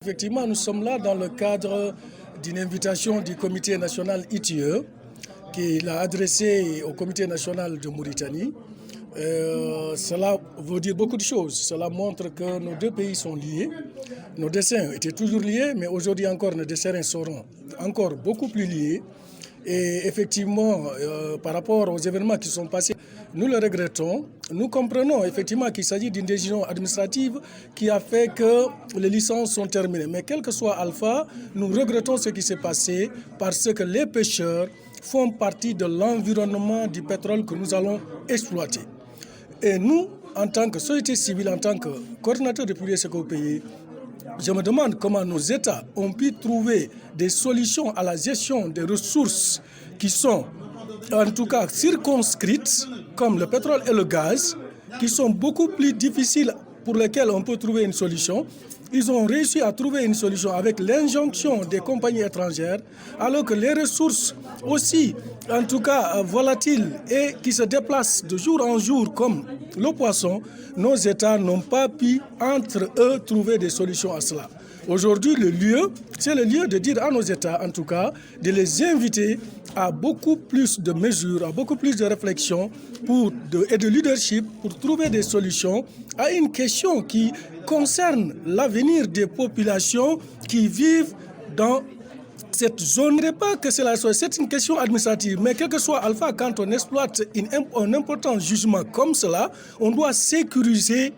effectivement, nous sommes là dans le cadre d'une invitation du comité national ITIE qu'il a adressée au comité national de Mauritanie. Cela veut dire beaucoup de choses. Cela montre que nos deux pays sont liés. Nos destins étaient toujours liés, mais aujourd'hui encore, nos destins seront encore beaucoup plus liés. Et effectivement, par rapport aux événements qui sont passés, nous le regrettons. Nous comprenons effectivement qu'il s'agit d'une décision administrative qui a fait que les licences sont terminées. Mais quel que soit Alpha, nous regrettons ce qui s'est passé parce que les pêcheurs font partie de l'environnement du pétrole que nous allons exploiter. Et nous, en tant que société civile, en tant que coordinateur de public secteur pays, je me demande comment nos États ont pu trouver des solutions à la gestion des ressources qui sont en tout cas circonscrites, comme le pétrole et le gaz, qui sont beaucoup plus difficiles pour lesquelles on peut trouver une solution. Ils ont réussi à trouver une solution avec l'injonction des compagnies étrangères, alors que les ressources aussi, en tout cas volatiles et qui se déplacent de jour en jour comme le poisson, nos États n'ont pas pu entre eux trouver des solutions à cela. Aujourd'hui, c'est le lieu de dire à nos États, en tout cas, de les inviter à beaucoup plus de mesures, à beaucoup plus de réflexion et de leadership pour trouver des solutions à une question qui concerne l'avenir des populations qui vivent dans cette zone. Je ne dirais pas que c'est une question administrative, mais quel que soit Alpha, quand on exploite un important jugement comme cela, on doit sécuriser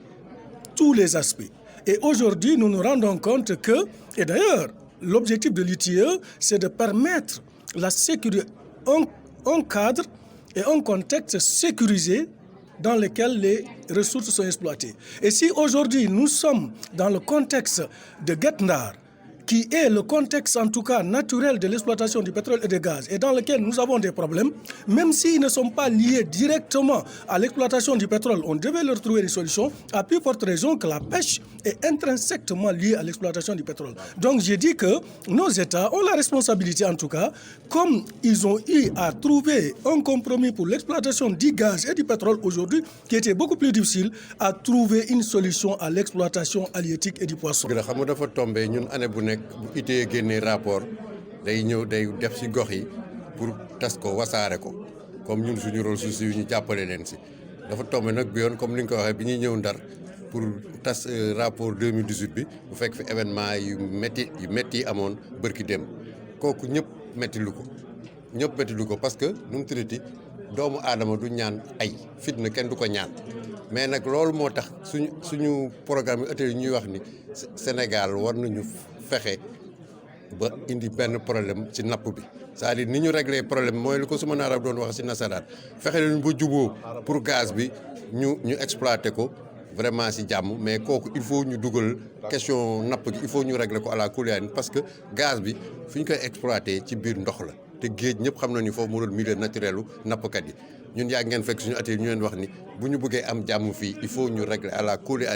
tous les aspects. Et aujourd'hui, nous nous rendons compte que, et d'ailleurs, l'objectif de l'ITIE, c'est de permettre la sécurité, un cadre et un contexte sécurisé dans lequel les ressources sont exploitées. Et si aujourd'hui nous sommes dans le contexte de Guet Ndar, qui est le contexte en tout cas naturel de l'exploitation du pétrole et du gaz, et dans lequel nous avons des problèmes, même s'ils ne sont pas liés directement à l'exploitation du pétrole, on devait leur trouver des solutions, à plus forte raison que la pêche est intrinsèquement liée à l'exploitation du pétrole. Donc j'ai dit que nos États ont la responsabilité en tout cas, comme ils ont eu à trouver un compromis pour l'exploitation du gaz et du pétrole aujourd'hui, qui était beaucoup plus difficile, à trouver une solution à l'exploitation halieutique et du poisson. bu itee génnee rapport day ñëw day def ci gox yi pour tas ko wasaare ko comme ñun suñu rôle su ñu jàppale leen ci dafa tombé nag bi yoon comme ni nga ko waxee bi ñuy ñëw Ndar pour tas rapport 2018 bi bu fekk fi événement yu métti amoon bërki dem kooku ñëpp métti lu ko parce que nu mu tuddati doomu aadama du ñaan ay fitna kenn du ko ñaan mais nag loolu moo tax suñu programme yi ëttee ñuy wax ni Sénégal war nañu fexe ba indi benn problème ci napp bi c'est-à-dire ni ñu régler problème mooy lu ko suma naarab doon wax ci nasaraan fexe leen ba juboo pour gaz bi ñu exploiter ko vraiment ci jàmm mais kooku il faut ñu dugal question napp gi il faut ñu régler ko à la coulée parce que gaz bi fi ñu koy exploiter ci biir ndox la te géej ñëpp xam nañu foofu mu doon milieu naturel u nappkat yi ñun yaa ngeen fekk suñu atelier ñu leen wax ni bu ñu bëggee am jàmm fii il faut ñu régler à la coulée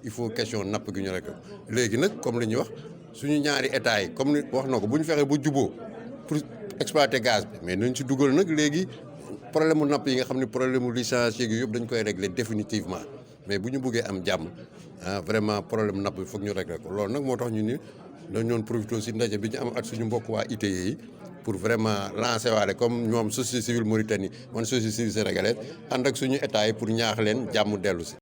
il faut question napp gi ñu régler ko léegi nag comme li ñuy wax suñu ñaari état yi comme ni wax na ko bu ñu fexee ba juboo pour exploiter gaz bi mais nañ ci dugal nag léegi problème mu napp yi nga xam ne problème mu licence yeeg yëpp dañ koy régler définitivement mais bu ñu bëggee am jàmm vraiment problème napp bi foog ñu régler ko loolu nag moo tax ñu ni dañ doon profité si ndaje bi ñu am ak suñu mbokk waa ITIE yi pour vraiment lancer waale comme ñoom société civile Mauritanie man société civile sénégalaise ànd ak suñu état yi pour ñaax leen jàmm dellu si.